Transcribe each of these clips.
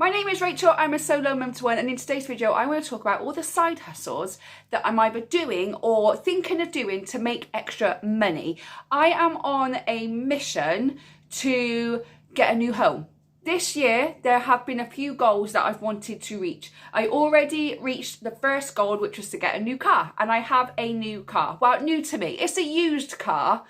My name is Rachel, I'm a solo mum to one, and in today's video I want to talk about all the side hustles that I'm either doing or thinking of doing to make extra money. I am on a mission to get a new home. This year there have been a few goals that I've wanted to reach. I already reached the first goal, which was to get a new car, and I have a new car. Well, new to me. It's a used car,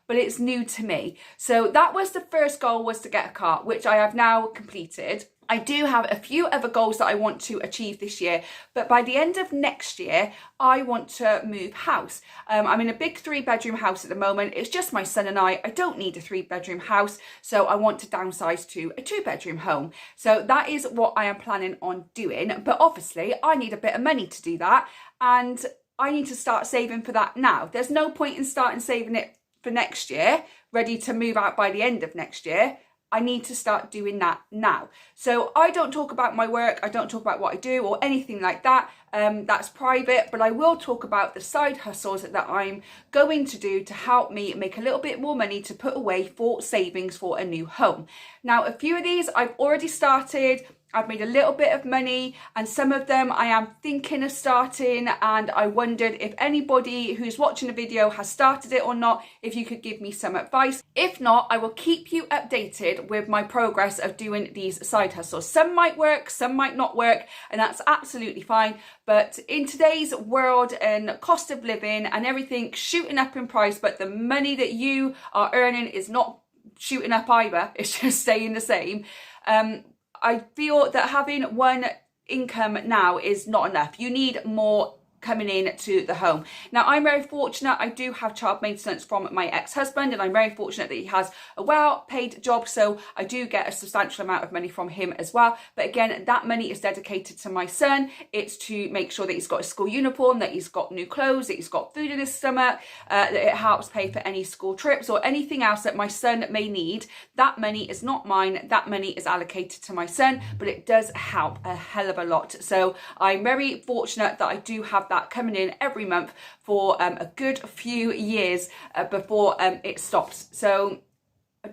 but it's new to me. So that was the first goal, was to get a car, which I have now completed. I do have a few other goals that I want to achieve this year, but by the end of next year, I want to move house. I'm in a big 3-bedroom house at the moment. It's just my son and I. I don't need a 3-bedroom house, so I want to downsize to a 2-bedroom home. So that is what I am planning on doing. But obviously, I need a bit of money to do that, and I need to start saving for that now. There's no point in starting saving it for next year, ready to move out by the end of next year. I need to start doing that now. So I don't talk about my work, I don't talk about what I do or anything like that. That's private, but I will talk about the side hustles that I'm going to do to help me make a little bit more money to put away for savings for a new home. Now, a few of these I've already started. I've made a little bit of money, and some of them I am thinking of starting, and I wondered if anybody who's watching the video has started it or not, if you could give me some advice. If not, I will keep you updated with my progress of doing these side hustles. Some might work, some might not work, and that's absolutely fine. But in today's world and cost of living and everything shooting up in price, but the money that you are earning is not shooting up either, it's just staying the same. I feel that having one income now is not enough. You need more coming in to the home. Now, I'm very fortunate. I do have child maintenance from my ex-husband, and I'm very fortunate that he has a well-paid job, so I do get a substantial amount of money from him as well. But again, that money is dedicated to my son. It's to make sure that he's got a school uniform, that he's got new clothes, that he's got food in his stomach, that it helps pay for any school trips or anything else that my son may need. That money is not mine. That money is allocated to my son, but it does help a hell of a lot. So I'm very fortunate that I do have that coming in every month for a good few years before it stops. So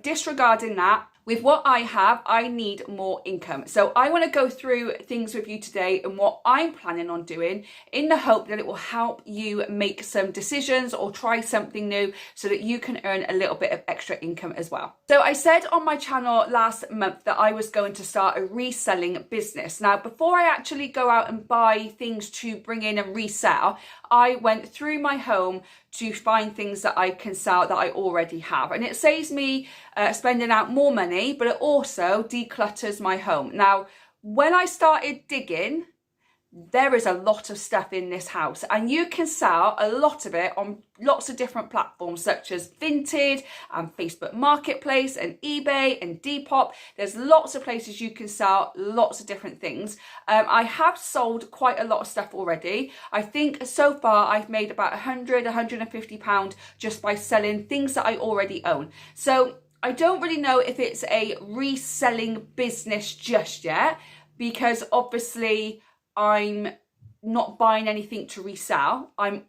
disregarding that, with what I have, I need more income. So I want to go through things with you today and what I'm planning on doing, in the hope that it will help you make some decisions or try something new so that you can earn a little bit of extra income as well. So I said on my channel last month that I was going to start a reselling business. Now, before I actually go out and buy things to bring in and resell, I went through my home to find things that I can sell that I already have. And it saves me spending out more money, but it also declutters my home. Now, when I started digging, there is a lot of stuff in this house, and you can sell a lot of it on lots of different platforms such as Vinted and Facebook Marketplace and eBay and Depop. There's lots of places you can sell lots of different things. I have sold quite a lot of stuff already. I think so far I've made about £150 just by selling things that I already own. So I don't really know if it's a reselling business just yet, because obviously I'm not buying anything to resell. I'm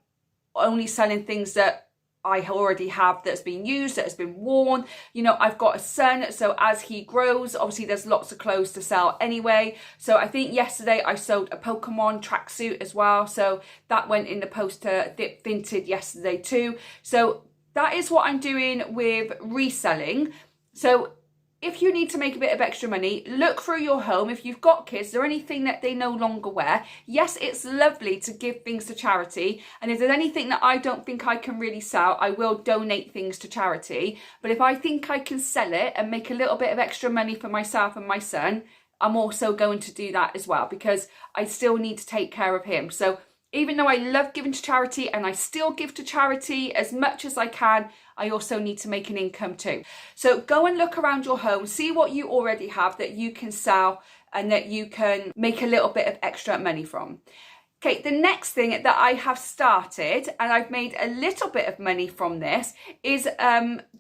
only selling things that I already have, that's been used, that has been worn. You know, I've got a son, so as he grows, obviously there's lots of clothes to sell anyway. So I think yesterday I sold a Pokemon tracksuit as well. So that went in the post to Vinted yesterday too. So that is what I'm doing with reselling. So if you need to make a bit of extra money, look through your home. If you've got kids, is there anything that they no longer wear? Yes, it's lovely to give things to charity. And if there's anything that I don't think I can really sell, I will donate things to charity. But if I think I can sell it and make a little bit of extra money for myself and my son, I'm also going to do that as well, because I still need to take care of him. So even though I love giving to charity, and I still give to charity as much as I can, I also need to make an income too. So go and look around your home, see what you already have that you can sell and that you can make a little bit of extra money from. Okay, the next thing that I have started, and I've made a little bit of money from this, is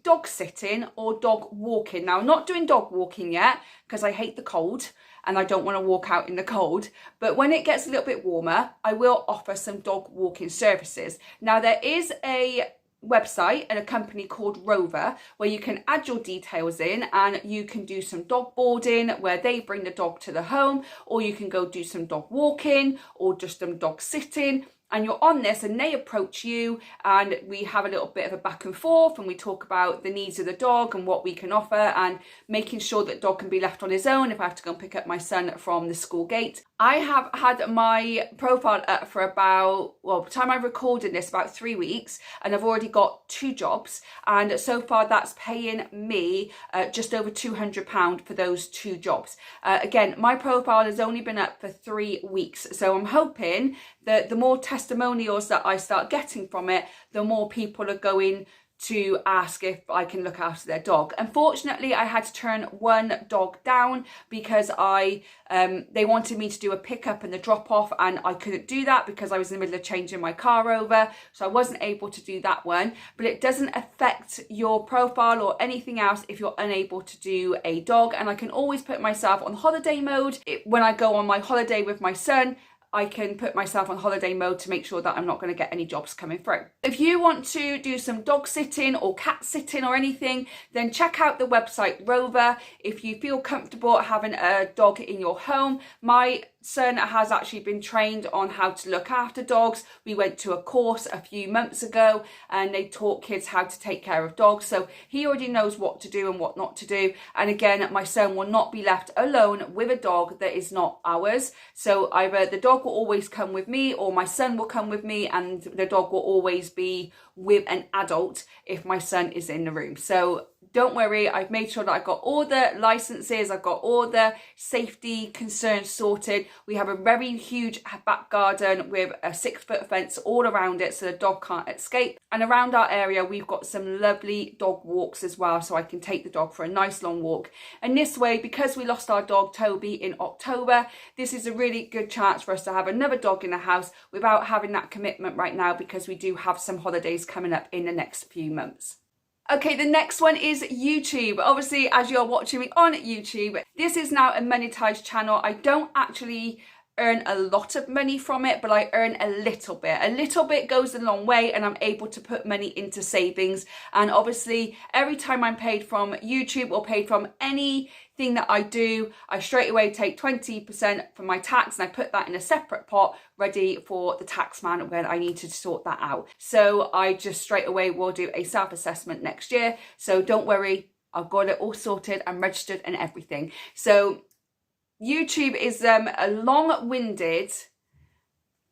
dog sitting or dog walking. Now, I'm not doing dog walking yet because I hate the cold and I don't want to walk out in the cold. But when it gets a little bit warmer, I will offer some dog walking services. Now, there is a website and a company called Rover, where you can add your details in and you can do some dog boarding where they bring the dog to the home, or you can go do some dog walking or just some dog sitting. And you're on this and they approach you and we have a little bit of a back and forth and we talk about the needs of the dog and what we can offer, and making sure that dog can be left on his own if I have to go and pick up my son from the school gate. I have had my profile up for about, well, by the time I'm recording this, about 3 weeks, and I've already got 2 jobs, and so far that's paying me just over £200 for those 2 jobs. Again, my profile has only been up for 3 weeks, so I'm hoping that the more testimonials that I start getting from it, the more people are going to ask if I can look after their dog. Unfortunately, I had to turn one dog down because they wanted me to do a pickup and the drop off, and I couldn't do that because I was in the middle of changing my car over, so I wasn't able to do that one. But it doesn't affect your profile or anything else if you're unable to do a dog, and I can always put myself on holiday mode. When I go on my holiday with my son, I can put myself on holiday mode to make sure that I'm not going to get any jobs coming through. If you want to do some dog sitting or cat sitting or anything, then check out the website Rover. If you feel comfortable having a dog in your home, my son has actually been trained on how to look after dogs. We went to a course a few months ago and they taught kids how to take care of dogs, so he already knows what to do and what not to do. And again, my son will not be left alone with a dog that is not ours, so either the dog will always come with me or my son will come with me, and the dog will always be with an adult if my son is in the room. So don't worry, I've made sure that I've got all the licenses, I've got all the safety concerns sorted. We have a very huge back garden with a 6-foot fence all around it so the dog can't escape. And around our area, we've got some lovely dog walks as well, so I can take the dog for a nice long walk. And this way, because we lost our dog Toby in October, this is a really good chance for us to have another dog in the house without having that commitment right now, because we do have some holidays coming up in the next few months. Okay, the next one is YouTube. Obviously, as you're watching me on YouTube, this is now a monetized channel. I don't actually earn a lot of money from it, but I earn a little bit. A little bit goes a long way, and I'm able to put money into savings. And obviously, every time I'm paid from YouTube or paid from anything that I do, I straight away take 20% from my tax and I put that in a separate pot ready for the tax man when I need to sort that out. So I just straight away will do a self-assessment next year. So don't worry, I've got it all sorted and registered and everything. So YouTube is a long-winded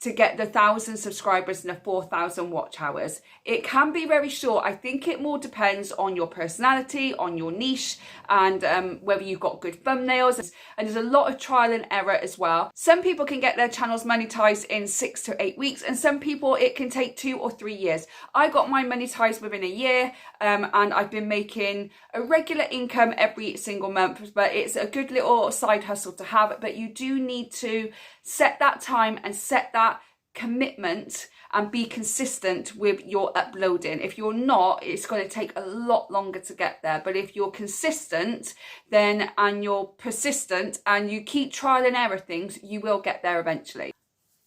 to get the 1,000 subscribers and the 4,000 watch hours. It can be very short. I think it more depends on your personality, on your niche, and whether you've got good thumbnails. And there's a lot of trial and error as well. Some people can get their channels monetized in 6 to 8 weeks, and some people it can take 2 or 3 years. I got mine monetized within a year, and I've been making a regular income every single month, but it's a good little side hustle to have. But you do need to set that time and set that commitment and be consistent with your uploading. If you're not, it's going to take a lot longer to get there. But if you're consistent then, and you're persistent and you keep trial and error things, you will get there eventually.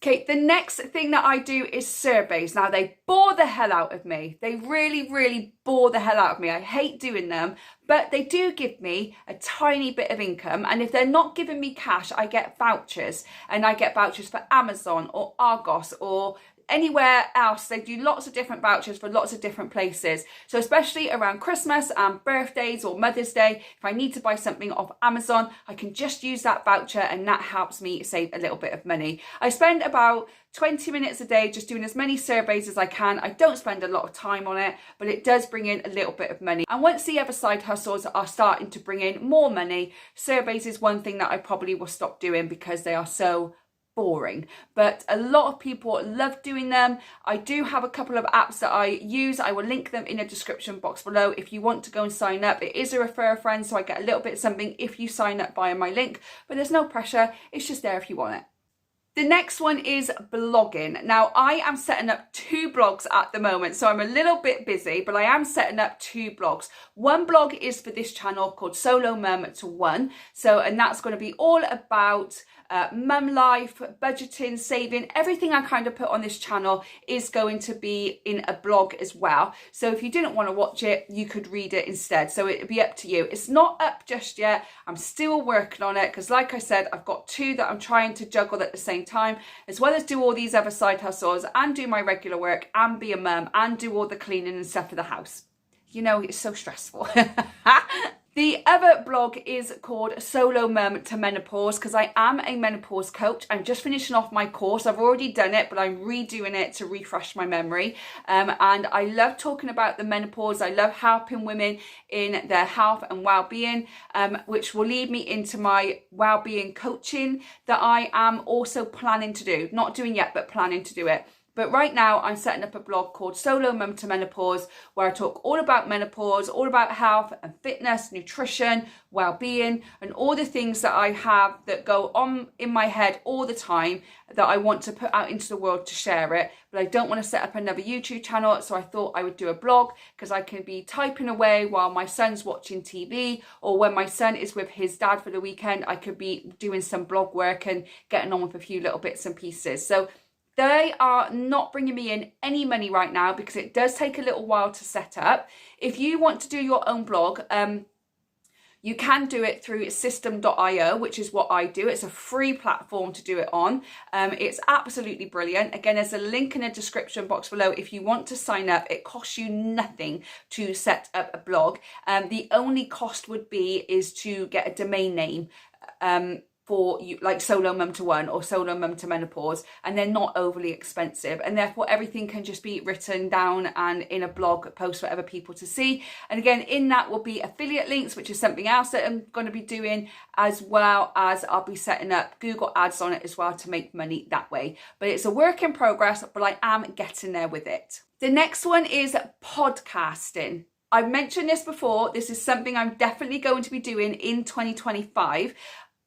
Okay, the next thing that I do is surveys. Now, they bore the hell out of me. They really, really bore the hell out of me. I hate doing them, but they do give me a tiny bit of income. And if they're not giving me cash, I get vouchers. And I get vouchers for Amazon or Argos or anywhere else. They do lots of different vouchers for lots of different places. So especially around Christmas and birthdays or Mother's Day, if I need to buy something off Amazon, I can just use that voucher, and that helps me save a little bit of money. I spend about 20 minutes a day just doing as many surveys as I can. I don't spend a lot of time on it, but it does bring in a little bit of money. And once the other side hustles are starting to bring in more money, surveys is one thing that I probably will stop doing because they are so boring. But a lot of people love doing them. I do have a couple of apps that I use. I will link them in the description box below if you want to go and sign up. It is a refer a friend, so I get a little bit of something if you sign up via my link, but there's no pressure. It's just there if you want it. The next one is blogging. Now, I am setting up 2 blogs at the moment, so I'm a little bit busy, but I am setting up 2 blogs. One blog is for this channel called Solo Mum to One. And that's going to be all about mum life, budgeting, saving. Everything I kind of put on this channel is going to be in a blog as well. So if you didn't want to watch it, you could read it instead. So it'd be up to you. It's not up just yet. I'm still working on it because, like I said, I've got 2 that I'm trying to juggle at the same time, as well as do all these other side hustles and do my regular work and be a mum and do all the cleaning and stuff for the house. You know, it's so stressful. The other blog is called Solo Mum to Menopause because I am a menopause coach. I'm just finishing off my course. I've already done it, but I'm redoing it to refresh my memory. And I love talking about the menopause. I love helping women in their health and well-being, which will lead me into my well-being coaching that I am also planning to do. Not doing yet, but planning to do it. But right now I'm setting up a blog called Solo Mum to Menopause, where I talk all about menopause, all about health and fitness, nutrition, well-being, and all the things that I have that go on in my head all the time that I want to put out into the world to share it. But I don't want to set up another YouTube channel, so I thought I would do a blog because I can be typing away while my son's watching TV, or when my son is with his dad for the weekend, I could be doing some blog work and getting on with a few little bits and pieces. So they are not bringing me in any money right now because it does take a little while to set up. If you want to do your own blog, you can do it through system.io, which is what I do. It's a free platform to do it on. It's absolutely brilliant. Again, there's a link in the description box below if you want to sign up. It costs you nothing to set up a blog. The only cost would be is to get a domain name for you, like Solo Mum to One or Solo Mum to Menopause, and they're not overly expensive, and therefore everything can just be written down and in a blog post for other people to see. And again, in that will be affiliate links, which is something else that I'm going to be doing, as well as I'll be setting up Google ads on it as well to make money that way. But it's a work in progress, but I am getting there with it. The next one is podcasting. I've mentioned this before. This is something I'm definitely going to be doing in 2025.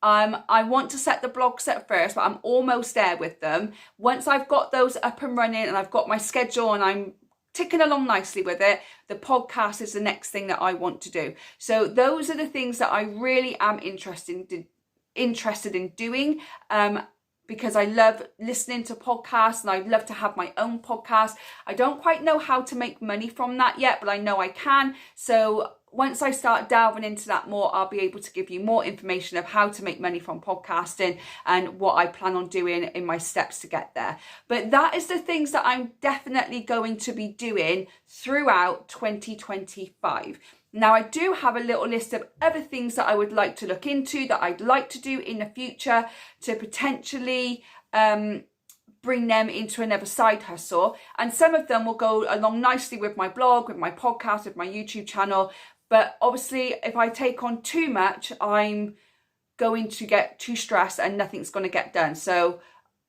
I want to set the blogs up first, but I'm almost there with them. Once I've got those up and running and I've got my schedule and I'm ticking along nicely with it, the podcast is the next thing that I want to do. So those are the things that I really am interested in doing, because I love listening to podcasts and I'd love to have my own podcast. I don't quite know how to make money from that yet, but I know I can. So once I start delving into that more, I'll be able to give you more information of how to make money from podcasting and what I plan on doing in my steps to get there. But that is the things that I'm definitely going to be doing throughout 2025. Now, I do have a little list of other things that I would like to look into, that I'd like to do in the future to potentially bring them into another side hustle. And some of them will go along nicely with my blog, with my podcast, with my YouTube channel. But obviously, if I take on too much, I'm going to get too stressed and nothing's going to get done. So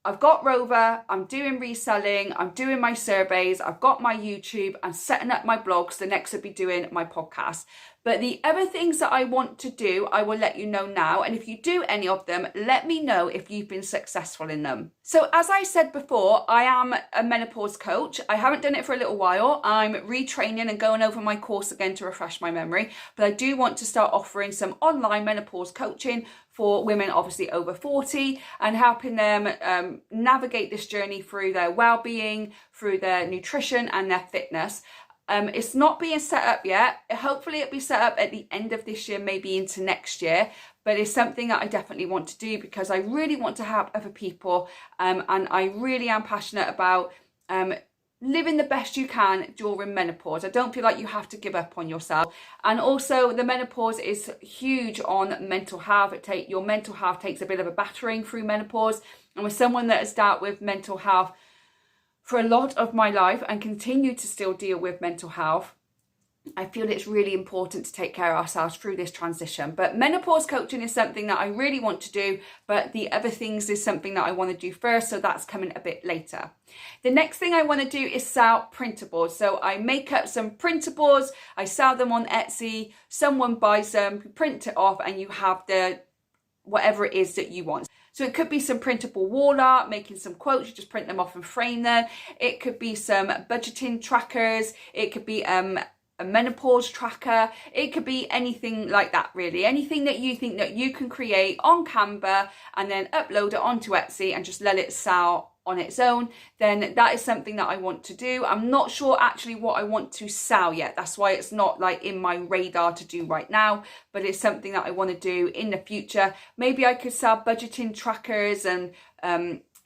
I've got Rover, I'm doing reselling, I'm doing my surveys, I've got my YouTube, I'm setting up my blogs. The next would be doing my podcast. But the other things that I want to do, I will let you know now. And if you do any of them, let me know if you've been successful in them. So as I said before, I am a menopause coach. I haven't done it for a little while. I'm retraining and going over my course again to refresh my memory. But I do want to start offering some online menopause coaching for women obviously over 40 and helping them navigate this journey through their well-being, through their nutrition and their fitness. It's not being set up yet. Hopefully it'll be set up at the end of this year, maybe into next year. But it's something that I definitely want to do because I really want to help other people. And I really am passionate about living the best you can during menopause. I don't feel like you have to give up on yourself. And also the menopause is huge on mental health. Your mental health takes a bit of a battering through menopause. And with someone that has dealt with mental health for a lot of my life and continue to still deal with mental health, I feel it's really important to take care of ourselves through this transition. But menopause coaching is something that I really want to do, but the other things is something that I want to do first, so that's coming a bit later. The next thing I want to do is sell printables. So I make up some printables, I sell them on Etsy, someone buys them, you print it off, and you have the whatever it is that you want. So it could be some printable wall art, making some quotes, you just print them off and frame them. It could be some budgeting trackers. It could be a menopause tracker. It could be anything like that, really. Anything that you think that you can create on Canva and then upload it onto Etsy and just let it sell on its own, then that is something that I want to do. I'm not sure actually what I want to sell yet. That's why it's not like in my radar to do right now, but it's something that I want to do in the future. Maybe I could sell budgeting trackers and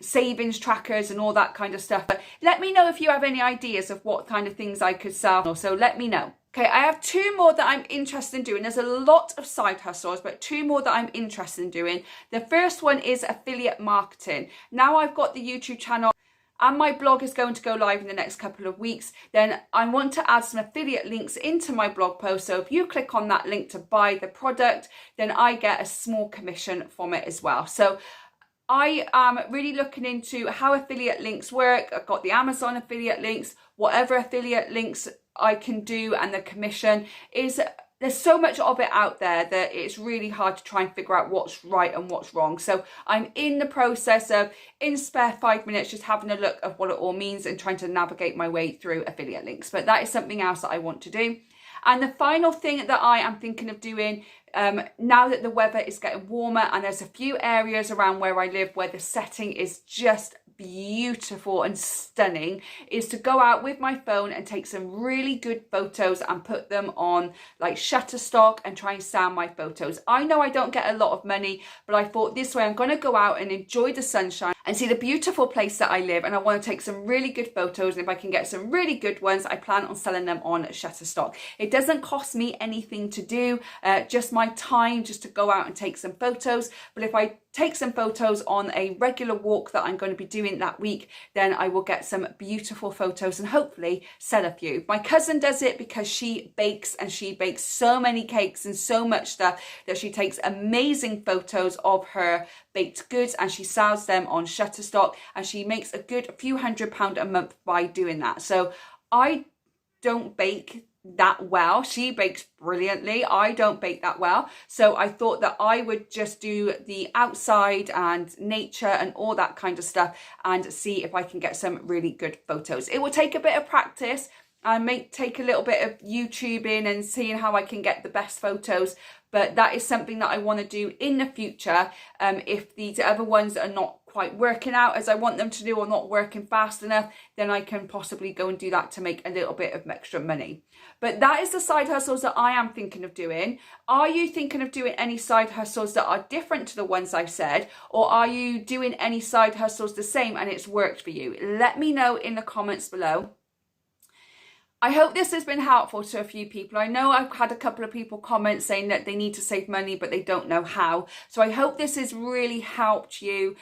savings trackers and all that kind of stuff. But let me know if you have any ideas of what kind of things I could sell. So let me know. Okay, I have 2 more that I'm interested in doing. There's a lot of side hustles, but 2 more that I'm interested in doing. The first one is affiliate marketing. Now I've got the YouTube channel and my blog is going to go live in the next couple of weeks, then I want to add some affiliate links into my blog post. So if you click on that link to buy the product, then I get a small commission from it as well. So I am really looking into how affiliate links work. I've got the Amazon affiliate links, whatever affiliate links I can do, and the commission is, there's so much of it out there that it's really hard to try and figure out what's right and what's wrong. So I'm in the process of, in spare 5 minutes, just having a look at what it all means and trying to navigate my way through affiliate links. But that is something else that I want to do. And the final thing that I am thinking of doing, now that the weather is getting warmer and there's a few areas around where I live where the setting is just beautiful and stunning, is to go out with my phone and take some really good photos and put them on like Shutterstock and try and sell my photos. I know I don't get a lot of money, but I thought this way I'm going to go out and enjoy the sunshine and see the beautiful place that I live, and I want to take some really good photos, and if I can get some really good ones, I plan on selling them on Shutterstock. It doesn't cost me anything to do, just my time just to go out and take some photos. But if I take some photos on a regular walk that I'm going to be doing that week, then I will get some beautiful photos and hopefully sell a few. My cousin does it because she bakes, and she bakes so many cakes and so much stuff that she takes amazing photos of her baked goods and she sells them on Shutterstock, and she makes a few £100 a month by doing that. So I don't bake that well. She bakes brilliantly. I don't bake that well. So I thought that I would just do the outside and nature and all that kind of stuff and see if I can get some really good photos. It will take a bit of practice. I may take a little bit of YouTubing and seeing how I can get the best photos, but that is something that I want to do in the future. If these other ones are not quite working out as I want them to do, or not working fast enough, then I can possibly go and do that to make a little bit of extra money. But that is the side hustles that I am thinking of doing. Are you thinking of doing any side hustles that are different to the ones I've said, or are you doing any side hustles the same and it's worked for you? Let me know in the comments below. I hope this has been helpful to a few people. I know I've had a couple of people comment saying that they need to save money, but they don't know how. So I hope this has really helped you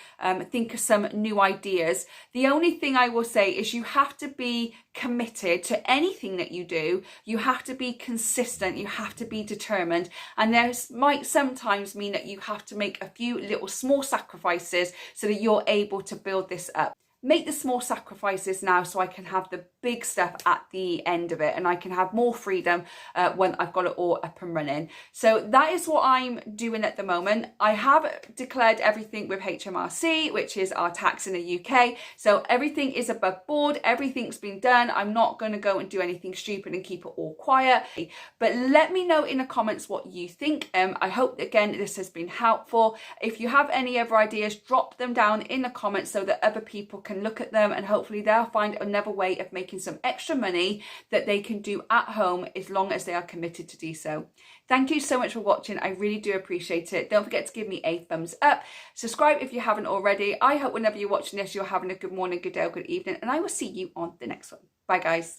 think of some new ideas. The only thing I will say is you have to be committed to anything that you do. You have to be consistent. You have to be determined. And this might sometimes mean that you have to make a few little small sacrifices so that you're able to build this up. Make the small sacrifices now so I can have the big stuff at the end of it, and I can have more freedom when I've got it all up and running. So that is what I'm doing at the moment. I have declared everything with HMRC, which is our tax in the UK. So everything is above board. Everything's been done. I'm not going to go and do anything stupid and keep it all quiet. But let me know in the comments what you think. I hope, again, this has been helpful. If you have any other ideas, drop them down in the comments so that other people can look at them, and hopefully they'll find another way of making some extra money that they can do at home as long as they are committed to do so. Thank you so much for watching. I really do appreciate it. Don't forget to give me a thumbs up. Subscribe if you haven't already. I hope whenever you're watching this, you're having a good morning, good day, or good evening, and I will see you on the next one. Bye, guys.